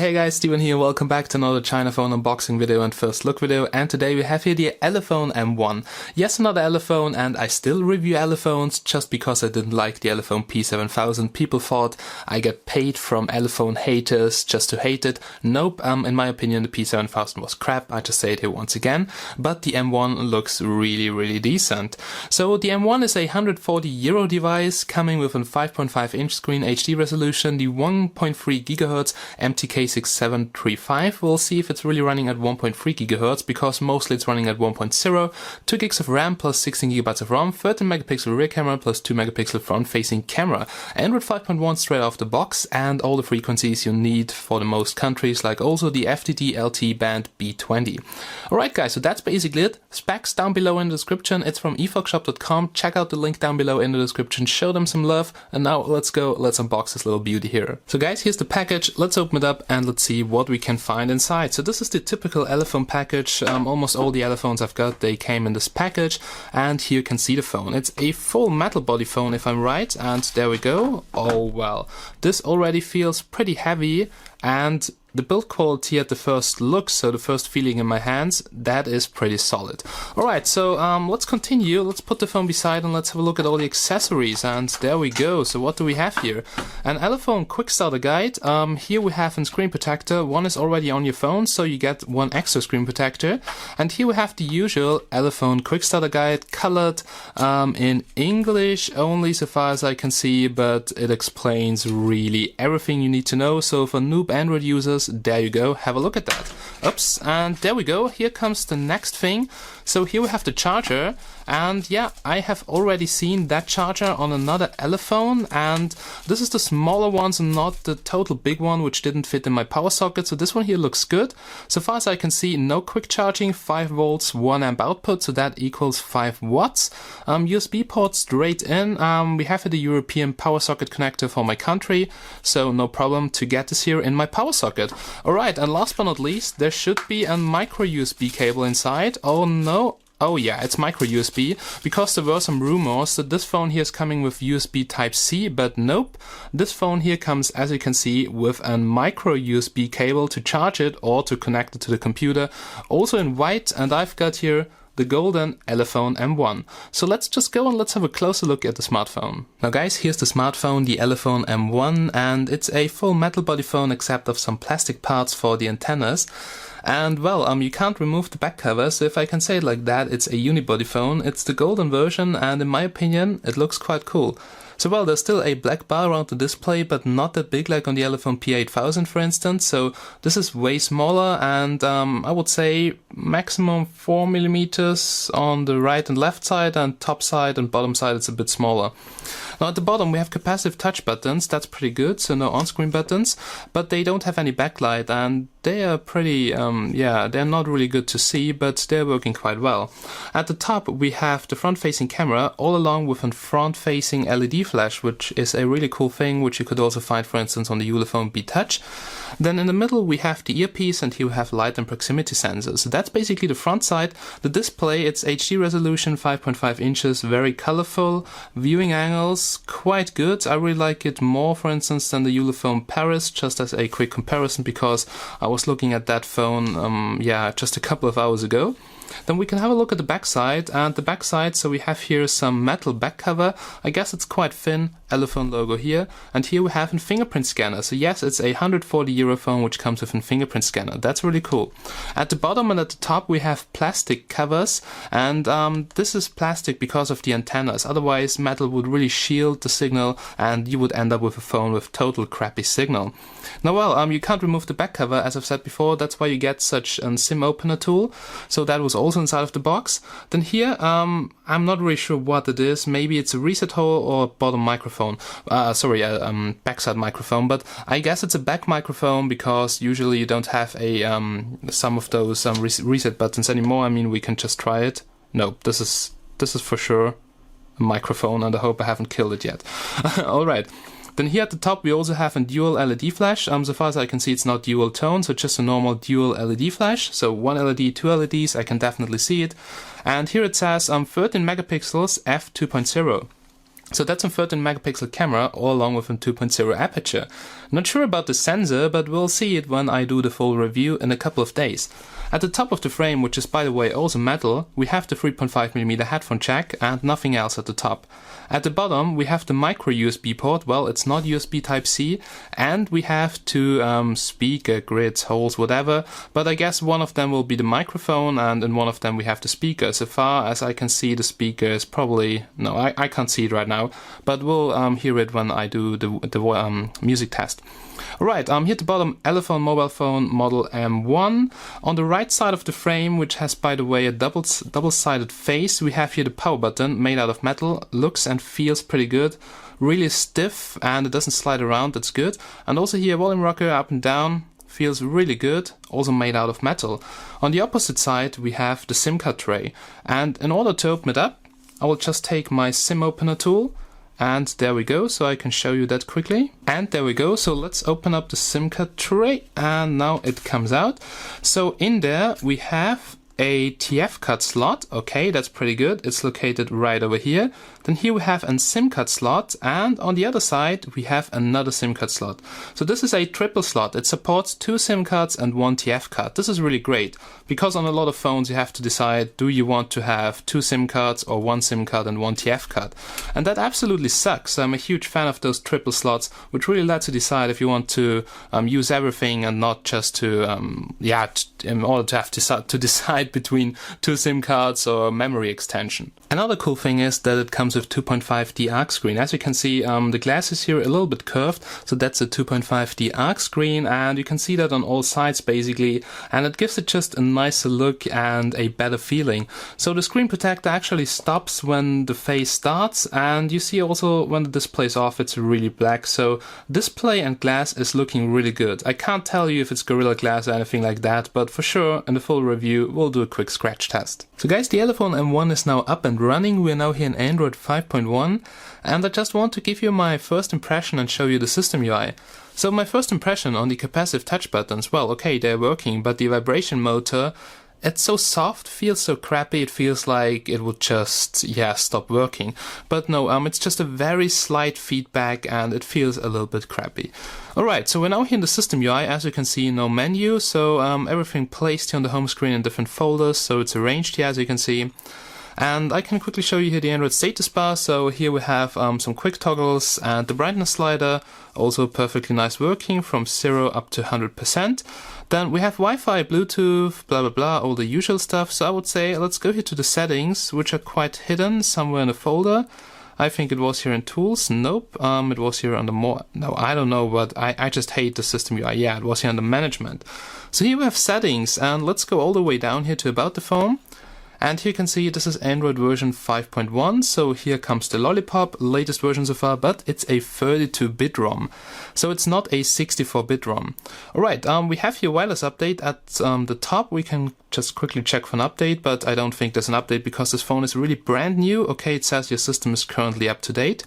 Hey guys, Steven here, welcome back to another China phone unboxing video and first look video, and today we have here the Elephone M1. Yes, another Elephone, and I still review Elephones just because I didn't like the Elephone P7000. People thought I get paid from Elephone haters just to hate it. Nope, in my opinion the P7000 was crap, I just say it here once again, but the M1 looks really decent. So the M1 is a €140 device coming with a 5.5 inch screen HD resolution, the 1.3 GHz MTK 6735. We'll see if it's really running at 1.3 GHz because mostly it's running at 1.0. 2 gigs of RAM plus 16 GB of ROM, 13 megapixel rear camera plus 2 megapixel front facing camera, Android 5.1 straight off the box, and all the frequencies you need for the most countries, like also the FDD-LTE band B20. Alright guys, so that's basically it. Specs down below in the description. It's from efoxshop.com. Check out the link down below in the description. Show them some love. And now let's unbox this little beauty here. So guys, here's the package. Let's open it up and let's see what we can find inside. So this is the typical Elephone package. Almost all the Elephones I've got, they came in this package, and here you can see the phone. It's a full metal body phone if I'm right, and there we go. Oh well, this already feels pretty heavy, and the build quality at the first look, so the first feeling in my hands, that is pretty solid. Alright, so let's continue. Let's put the phone beside and let's have a look at all the accessories, and there we go. So what do we have here? An Elephone quick starter guide. Here we have a screen protector. One is already on your phone, so you get one extra screen protector. And here we have the usual Elephone quick starter guide, colored in English only so far as I can see, but it explains really everything you need to know. So for noob Android users, there you go, have a look at that. Oops, and there we go, here comes the next thing. So here we have the charger, and yeah, I have already seen that charger on another Elephone, and this is the smaller ones and not the total big one which didn't fit in my power socket. So this one here looks good. So far as I can see, no quick charging, 5 volts, 1 amp output, so that equals 5 watts. USB port straight in. We have the European power socket connector for my country, so no problem to get this here in my power socket. Alright, and last but not least, there should be a micro USB cable inside. Oh no. Oh yeah, it's micro USB, because there were some rumors that this phone here is coming with USB Type-C, but nope. This phone here comes, as you can see, with a micro USB cable to charge it or to connect it to the computer, also in white, and I've got here the golden Elephone M1. So let's just go and let's have a closer look at the smartphone. Now guys, here's the smartphone, the Elephone M1, and it's a full metal body phone except of some plastic parts for the antennas. And well, you can't remove the back cover, so if I can say it like that, it's a unibody phone. It's the golden version, and in my opinion, it looks quite cool. So well, there's still a black bar around the display, but not that big like on the Elephone P8000 for instance, so this is way smaller, and I would say maximum 4mm on the right and left side, and top side and bottom side it's a bit smaller. Now at the bottom we have capacitive touch buttons, that's pretty good, so no on-screen buttons, but they don't have any backlight, and they are pretty, yeah, they're not really good to see, but they're working quite well. At the top we have the front-facing camera, all along with a front-facing LED flash, which is a really cool thing, which you could also find for instance on the Elephone B Touch. Then in the middle we have the earpiece, and here we have light and proximity sensors. So that's basically the front side. The display, it's HD resolution, 5.5 inches, very colorful, viewing angles, quite good. I really like it more, for instance, than the Elephone Paris, just as a quick comparison, because I was looking at that phone, yeah, just a couple of hours ago. Then we can have a look at the back side, and the back side, so we have here some metal back cover. I guess it's quite thin, Elephone logo here, and here we have a fingerprint scanner. So yes, it's a €140 phone which comes with a fingerprint scanner. That's really cool. At the bottom and at the top we have plastic covers, and this is plastic because of the antennas. Otherwise metal would really shield the signal and you would end up with a phone with total crappy signal. Now well, you can't remove the back cover, as I've said before. That's why you get such a SIM opener tool. So that was also inside of the box. Then here, I'm not really sure what it is. Maybe it's a reset hole or bottom microphone. Backside microphone. But I guess it's a back microphone, because usually you don't have a some of those reset buttons anymore. I mean, we can just try it. Nope, this is for sure a microphone, and I hope I haven't killed it yet. All right. Then here at the top we also have a dual LED flash. So far as I can see, it's not dual tone, so just a normal dual LED flash. So one LED, two LEDs, I can definitely see it. And here it says 13 megapixels f2.0. So that's a 13 megapixel camera all along with a 2.0 aperture. Not sure about the sensor, but we'll see it when I do the full review in a couple of days. At the top of the frame, which is by the way also metal, we have the 3.5mm headphone jack and nothing else at the top. At the bottom we have the micro USB port, well it's not USB Type-C, and we have two speaker grids, holes, whatever, but I guess one of them will be the microphone and in one of them we have the speaker. So far as I can see, the speaker is probably, no, I can't see it right now, but we'll hear it when I do the music test. Alright, here at the bottom, Elephone mobile phone model M1. On the right side of the frame, which has by the way a double-sided face, we have here the power button made out of metal. Looks and feels pretty good. Really stiff and it doesn't slide around, that's good. And also here volume rocker up and down, feels really good, also made out of metal. On the opposite side we have the SIM card tray, and in order to open it up I will just take my SIM opener tool. And there we go, so I can show you that quickly. And there we go, so let's open up the SIM card tray and now it comes out. So in there we have a TF card slot. Okay, that's pretty good. It's located right over here. Then here we have a SIM card slot, and on the other side we have another SIM card slot. So this is a triple slot. It supports 2 SIM cards and 1 TF card. This is really great because on a lot of phones you have to decide, do you want to have 2 SIM cards or 1 SIM card and 1 TF card? And that absolutely sucks. I'm a huge fan of those triple slots, which really lets you decide if you want to use everything and not just to in order to have to decide between 2 SIM cards or memory extension. Another cool thing is that it comes with 2.5D arc screen. As you can see, the glass is here a little bit curved, so that's a 2.5D arc screen, and you can see that on all sides basically, and it gives it just a nicer look and a better feeling. So the screen protector actually stops when the face starts, and you see also when the display is off it's really black, so display and glass is looking really good. I can't tell you if it's Gorilla Glass or anything like that, but for sure in the full review we'll do a quick scratch test. So guys, the Elephone M1 is now up and running. We're now here in Android 5.1, and I just want to give you my first impression and show you the system UI. So my first impression on the capacitive touch buttons, well, okay, they're working, but the vibration motor, it's so soft, feels so crappy, it feels like it would just, stop working. But no, it's just a very slight feedback and it feels a little bit crappy. Alright, so we're now here in the system UI. As you can see, no menu, so everything placed here on the home screen in different folders, so it's arranged here as you can see. And I can quickly show you here the Android status bar. So here we have some quick toggles and the brightness slider, also perfectly nice working from 0 up to 100%. Then we have Wi-Fi, Bluetooth, blah blah blah, all the usual stuff. So I would say let's go here to the settings, which are quite hidden somewhere in the folder. I think it was here in Tools. Nope. It was here under More. No, I don't know, but I just hate the system UI. Yeah, it was here under Management. So here we have settings, and let's go all the way down here to About the Phone. And here you can see this is Android version 5.1, so here comes the Lollipop, latest version so far, but it's a 32-bit ROM, so it's not a 64-bit ROM. Alright, we have here wireless update at the top. We can just quickly check for an update, but I don't think there's an update because this phone is really brand new. Okay, it says your system is currently up to date.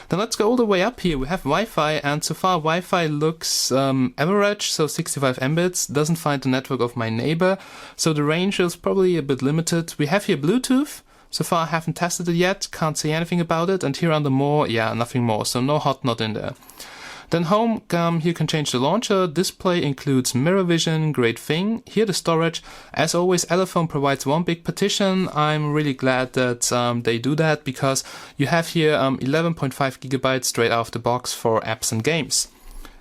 Then let's go all the way up here. We have Wi-Fi, and so far Wi-Fi looks average, so 65 Mbits, doesn't find the network of my neighbor, so the range is probably a bit limited. We have here Bluetooth. So far I haven't tested it yet, can't say anything about it, and here under More, nothing more, so no hot not in there. Then Home, here you can change the launcher. Display includes mirror vision, great thing. Here the storage. As always, Elephone provides one big partition. I'm really glad that they do that because you have here 11.5 gigabytes straight out of the box for apps and games.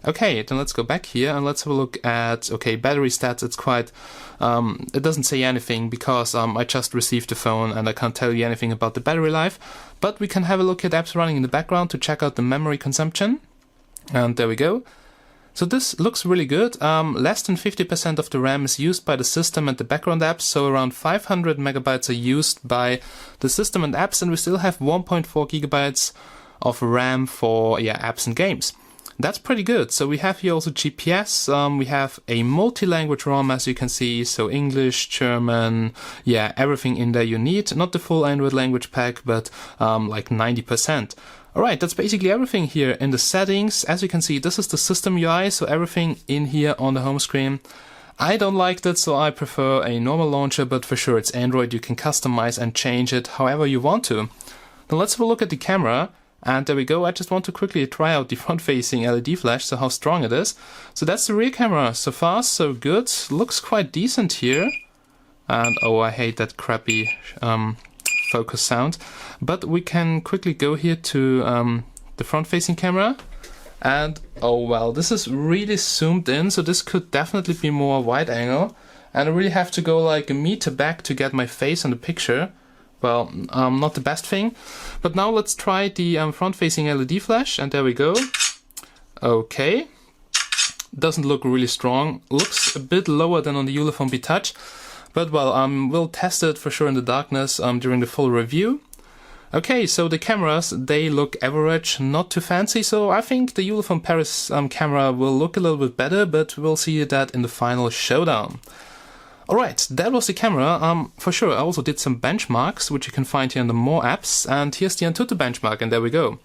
Okay, then let's go back here and let's have a look at, battery stats. It's quite, it doesn't say anything because I just received the phone and I can't tell you anything about the battery life. But we can have a look at apps running in the background to check out the memory consumption. And there we go. So this looks really good. Less than 50% of the RAM is used by the system and the background apps, so around 500 megabytes are used by the system and apps, and we still have 1.4 gigabytes of RAM for apps and games. That's pretty good. So we have here also GPS. We have a multi-language ROM, as you can see, so English, German, everything in there you need. Not the full Android language pack, but like 90%. Alright, that's basically everything here in the settings. As you can see, this is the system UI, so everything in here on the home screen. I don't like that, so I prefer a normal launcher, but for sure it's Android. You can customize and change it however you want to. Now let's have a look at the camera. And there we go. I just want to quickly try out the front-facing LED flash, so how strong it is. So that's the rear camera. So far, so good. Looks quite decent here. And oh, I hate that crappy focus sound. But we can quickly go here to the front-facing camera. And oh well, this is really zoomed in, so this could definitely be more wide angle. And I really have to go like a meter back to get my face on the picture. Well, not the best thing. But now let's try the front-facing LED flash, and there we go. Okay. Doesn't look really strong. Looks a bit lower than on the Elephone B Touch. But well, we'll test it for sure in the darkness during the full review. Okay, so the cameras, they look average, not too fancy, so I think the Elephone Paris camera will look a little bit better, but we'll see that in the final showdown. Alright, that was the camera. For sure, I also did some benchmarks, which you can find here in the More apps, and here's the Antutu benchmark, and there we go.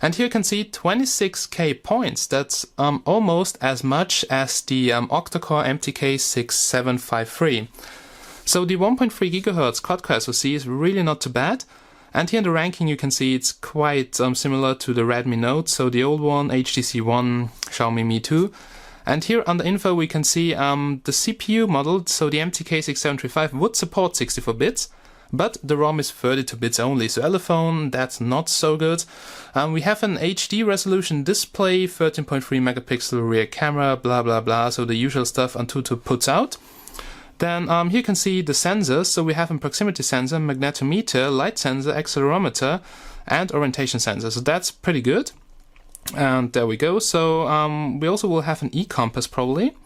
And here you can see 26k points. That's almost as much as the octa-core MTK 6753. So the 1.3 GHz quad-core SoC is really not too bad. And here in the ranking you can see it's quite similar to the Redmi Note, so the old one, HTC One, Xiaomi Mi 2. And here under info we can see the CPU model, so the MTK 6735 would support 64 bits, but the ROM is 32 bits only, so Elephone, that's not so good. We have an HD resolution display, 13.3 megapixel rear camera, blah blah blah, so the usual stuff Antutu puts out. Then here you can see the sensors, so we have a proximity sensor, magnetometer, light sensor, accelerometer, and orientation sensor, so that's pretty good. And there we go, so we also will have an e-compass probably.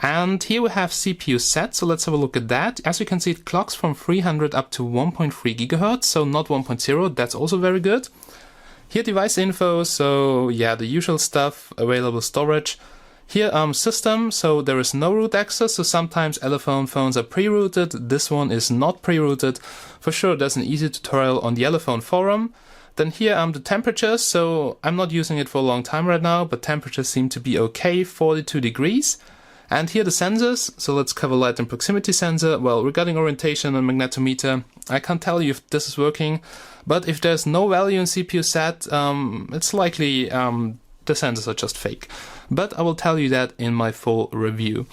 And here we have CPU set, so let's have a look at that. As you can see, it clocks from 300 up to 1.3 GHz, so not 1.0, that's also very good. Here device info, so yeah, the usual stuff, available storage. Here system, so there is no root access, so sometimes Elephone phones are pre-rooted, this one is not pre-rooted. For sure, there's an easy tutorial on the Elephone forum. Then here the temperatures, so I'm not using it for a long time right now, but temperatures seem to be okay, 42 degrees. And here the sensors, so let's cover light and proximity sensor. Well, regarding orientation and magnetometer, I can't tell you if this is working, but if there's no value in CPU set, it's likely the sensors are just fake. But I will tell you that in my full review.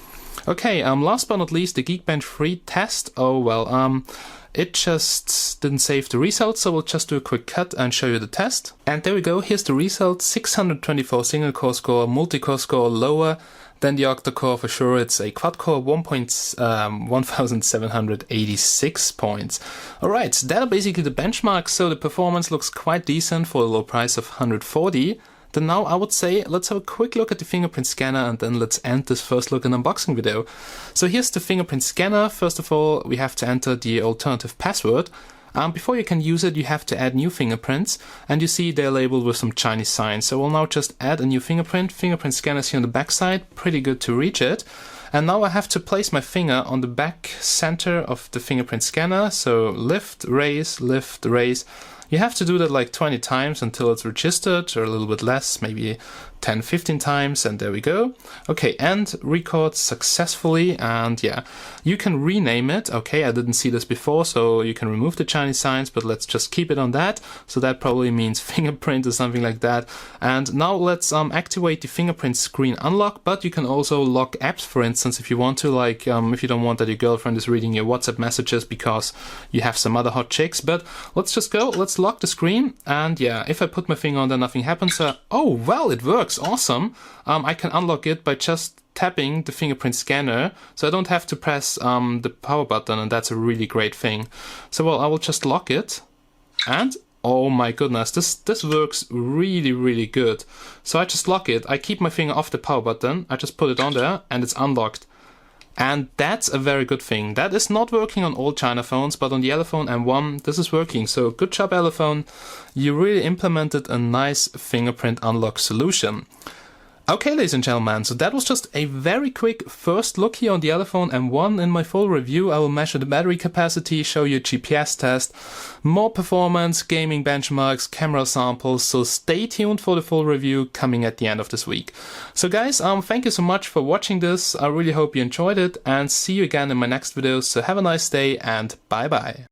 Okay, last but not least, the Geekbench 3 test. Oh well, it just didn't save the results, so we'll just do a quick cut and show you the test. And there we go, here's the result, 624 single core score, multi-core score lower than the octa-core for sure. It's a quad-core 1786 points. Alright, that are basically the benchmarks, so the performance looks quite decent for a low price of 140. Then now I would say let's have a quick look at the fingerprint scanner and then let's end this first look and unboxing video. So here's the fingerprint scanner. First of all, we have to enter the alternative password. Before you can use it, you have to add new fingerprints, and you see they're labeled with some Chinese signs. So we'll now just add a new fingerprint. Fingerprint scanner is here on the back side, pretty good to reach it. And now I have to place my finger on the back center of the fingerprint scanner. So lift, raise, lift, raise. You have to do that like 20 times until it's registered, or a little bit less, maybe 10-15 times, and there we go. Okay, and record successfully, and yeah, you can rename it. Okay, I didn't see this before, so you can remove the Chinese signs, but let's just keep it on that. So that probably means fingerprint or something like that. And now let's activate the fingerprint screen unlock, but you can also lock apps, for instance, if you want to, like if you don't want that your girlfriend is reading your WhatsApp messages because you have some other hot chicks. But let's just go, let's lock the screen, and yeah, if I put my finger on there, nothing happens. Oh well, it works. Awesome. I can unlock it by just tapping the fingerprint scanner, so I don't have to press the power button, and that's a really great thing. So well, I will just lock it, and oh my goodness, this works really good. So I just lock it, I keep my finger off the power button, I just put it on there, and it's unlocked. And that's a very good thing. That is not working on all China phones, but on the Elephone M1, this is working. So good job, Elephone. You really implemented a nice fingerprint unlock solution. Okay, ladies and gentlemen, so that was just a very quick first look here on the Elephone M1. In my full review, I will measure the battery capacity, show you a GPS test, more performance, gaming benchmarks, camera samples, so stay tuned for the full review coming at the end of this week. So guys, thank you so much for watching this. I really hope you enjoyed it, and see you again in my next video. So have a nice day and bye bye.